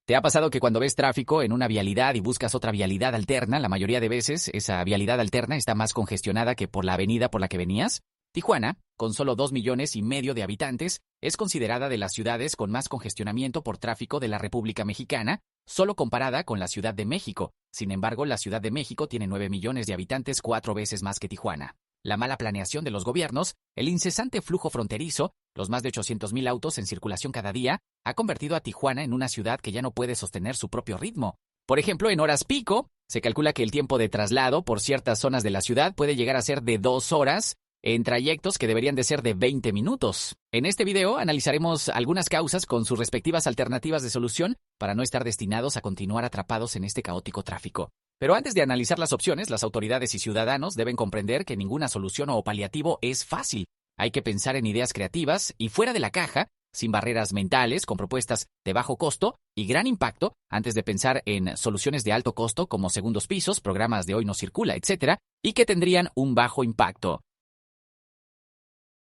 ¿Te ha pasado que cuando ves tráfico en una vialidad y buscas otra vialidad alterna, la mayoría de veces esa vialidad alterna está más congestionada que por la avenida por la que venías? Tijuana, con solo 2,5 millones de habitantes, es considerada de las ciudades con más congestionamiento por tráfico de la República Mexicana, solo comparada con la Ciudad de México. Sin embargo, la Ciudad de México tiene 9 millones de habitantes, 4 veces más que Tijuana. La mala planeación de los gobiernos, el incesante flujo fronterizo, los más de 800,000 autos en circulación cada día, ha convertido a Tijuana en una ciudad que ya no puede sostener su propio ritmo. Por ejemplo, en horas pico, se calcula que el tiempo de traslado por ciertas zonas de la ciudad puede llegar a ser de 2 horas en trayectos que deberían de ser de 20 minutos. En este video analizaremos algunas causas con sus respectivas alternativas de solución para no estar destinados a continuar atrapados en este caótico tráfico. Pero antes de analizar las opciones, las autoridades y ciudadanos deben comprender que ninguna solución o paliativo es fácil. Hay que pensar en ideas creativas y fuera de la caja, sin barreras mentales, con propuestas de bajo costo y gran impacto, antes de pensar en soluciones de alto costo como segundos pisos, programas de hoy no circula, etc., y que tendrían un bajo impacto.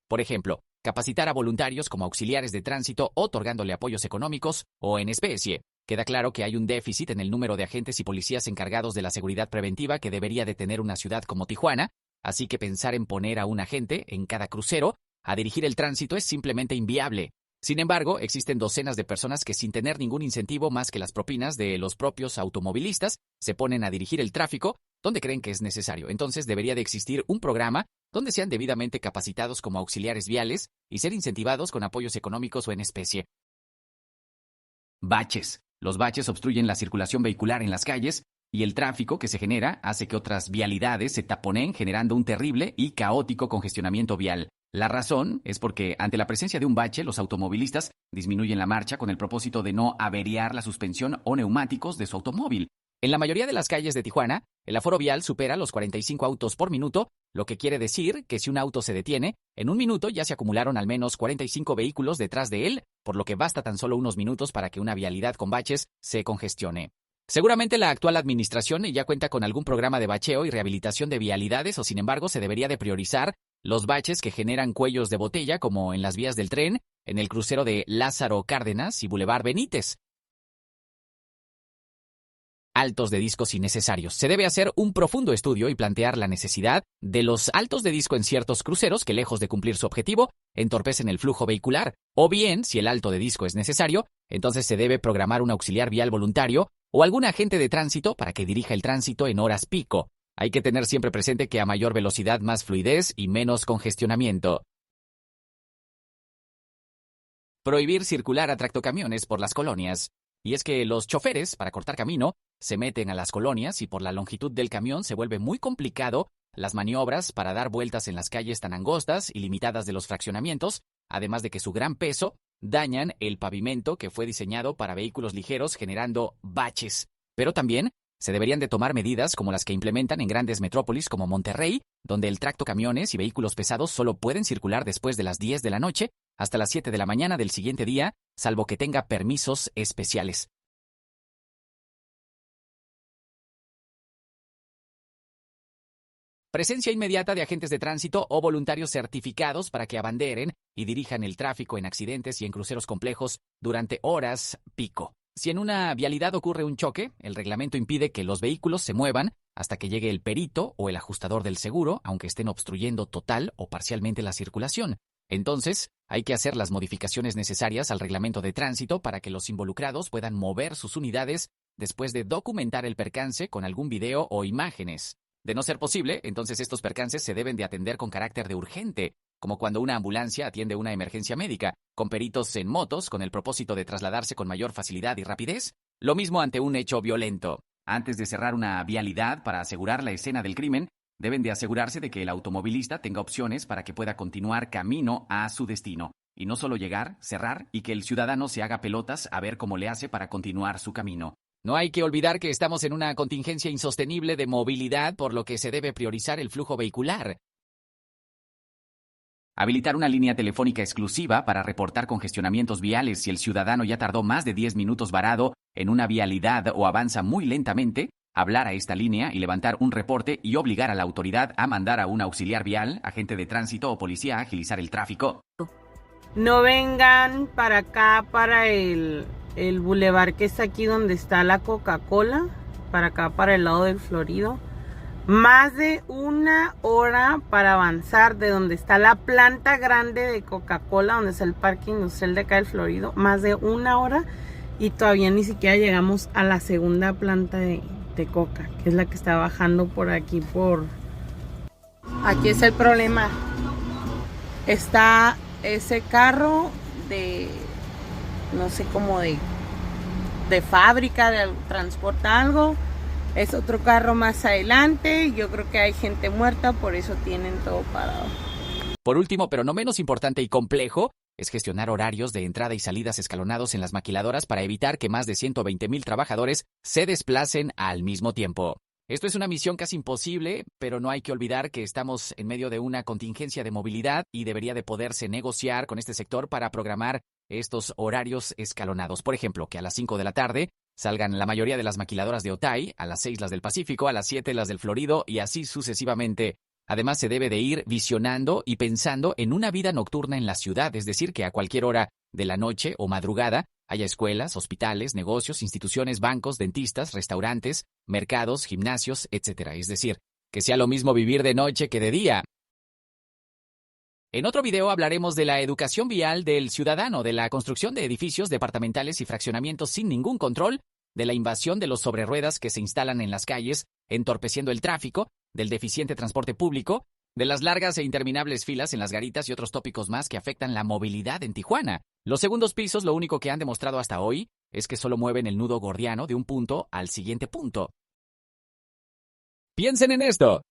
Por ejemplo, capacitar a voluntarios como auxiliares de tránsito otorgándole apoyos económicos o en especie. Queda claro que hay un déficit en el número de agentes y policías encargados de la seguridad preventiva que debería de tener una ciudad como Tijuana, así que pensar en poner a un agente en cada crucero a dirigir el tránsito es simplemente inviable. Sin embargo, existen docenas de personas que sin tener ningún incentivo más que las propinas de los propios automovilistas se ponen a dirigir el tráfico donde creen que es necesario. Entonces debería de existir un programa donde sean debidamente capacitados como auxiliares viales y ser incentivados con apoyos económicos o en especie. Baches. Los baches obstruyen la circulación vehicular en las calles y el tráfico que se genera hace que otras vialidades se taponeen generando un terrible y caótico congestionamiento vial. La razón es porque ante la presencia de un bache, los automovilistas disminuyen la marcha con el propósito de no averiar la suspensión o neumáticos de su automóvil. En la mayoría de las calles de Tijuana, el aforo vial supera los 45 autos por minuto, lo que quiere decir que si un auto se detiene, en un minuto ya se acumularon al menos 45 vehículos detrás de él, por lo que basta tan solo unos minutos para que una vialidad con baches se congestione. Seguramente la actual administración ya cuenta con algún programa de bacheo y rehabilitación de vialidades o sin embargo se debería de priorizar los baches que generan cuellos de botella como en las vías del tren, en el crucero de Lázaro Cárdenas y Boulevard Benítez. Altos de discos innecesarios. Se debe hacer un profundo estudio y plantear la necesidad de los altos de disco en ciertos cruceros que, lejos de cumplir su objetivo, entorpecen el flujo vehicular. O bien, si el alto de disco es necesario, entonces se debe programar un auxiliar vial voluntario o algún agente de tránsito para que dirija el tránsito en horas pico. Hay que tener siempre presente que a mayor velocidad, más fluidez y menos congestionamiento. Prohibir circular a tractocamiones por las colonias. Y es que los choferes, para cortar camino, se meten a las colonias y por la longitud del camión se vuelve muy complicado las maniobras para dar vueltas en las calles tan angostas y limitadas de los fraccionamientos, además de que su gran peso dañan el pavimento que fue diseñado para vehículos ligeros generando baches. Pero también se deberían de tomar medidas como las que implementan en grandes metrópolis como Monterrey, donde el tractocamiones y vehículos pesados solo pueden circular después de las 10 de la noche hasta las 7 de la mañana del siguiente día, salvo que tenga permisos especiales. Presencia inmediata de agentes de tránsito o voluntarios certificados para que abanderen y dirijan el tráfico en accidentes y en cruceros complejos durante horas pico. Si en una vialidad ocurre un choque, el reglamento impide que los vehículos se muevan hasta que llegue el perito o el ajustador del seguro, aunque estén obstruyendo total o parcialmente la circulación. Entonces, hay que hacer las modificaciones necesarias al reglamento de tránsito para que los involucrados puedan mover sus unidades después de documentar el percance con algún video o imágenes. De no ser posible, entonces estos percances se deben de atender con carácter de urgente, como cuando una ambulancia atiende una emergencia médica, con peritos en motos con el propósito de trasladarse con mayor facilidad y rapidez. Lo mismo ante un hecho violento. Antes de cerrar una vialidad para asegurar la escena del crimen, deben de asegurarse de que el automovilista tenga opciones para que pueda continuar camino a su destino, y no solo llegar, cerrar y que el ciudadano se haga pelotas a ver cómo le hace para continuar su camino. No hay que olvidar que estamos en una contingencia insostenible de movilidad, por lo que se debe priorizar el flujo vehicular. Habilitar una línea telefónica exclusiva para reportar congestionamientos viales si el ciudadano ya tardó más de 10 minutos varado en una vialidad o avanza muy lentamente, hablar a esta línea y levantar un reporte y obligar a la autoridad a mandar a un auxiliar vial, agente de tránsito o policía a agilizar el tráfico. No vengan para acá, para el el bulevar que está aquí donde está la Coca-Cola, para acá, para el lado del Florido. Más de 1 hora para avanzar de donde está la planta grande de Coca-Cola, donde está el parque industrial de acá del Florido. Más de 1 hora y todavía ni siquiera llegamos a la segunda planta de Coca, que es la que está bajando por aquí, Aquí es el problema. Está ese carro de, no sé, como de fábrica, transporta algo. Es otro carro más adelante. Yo creo que hay gente muerta, por eso tienen todo parado. Por último, pero no menos importante y complejo, es gestionar horarios de entrada y salidas escalonados en las maquiladoras para evitar que más de 120,000 trabajadores se desplacen al mismo tiempo. Esto es una misión casi imposible, pero no hay que olvidar que estamos en medio de una contingencia de movilidad y debería de poderse negociar con este sector para programar estos horarios escalonados. Por ejemplo, que a las 5 de la tarde salgan la mayoría de las maquiladoras de Otay, a las 6 las del Pacífico, a las 7 las del Florido y así sucesivamente. Además, se debe de ir visionando y pensando en una vida nocturna en la ciudad, es decir, que a cualquier hora de la noche o madrugada haya escuelas, hospitales, negocios, instituciones, bancos, dentistas, restaurantes, mercados, gimnasios, etc. Es decir, que sea lo mismo vivir de noche que de día. En otro video hablaremos de la educación vial del ciudadano, de la construcción de edificios departamentales y fraccionamientos sin ningún control, de la invasión de los sobreruedas que se instalan en las calles, entorpeciendo el tráfico, del deficiente transporte público, de las largas e interminables filas en las garitas y otros tópicos más que afectan la movilidad en Tijuana. Los segundos pisos lo único que han demostrado hasta hoy es que solo mueven el nudo gordiano de un punto al siguiente punto. Piensen en esto.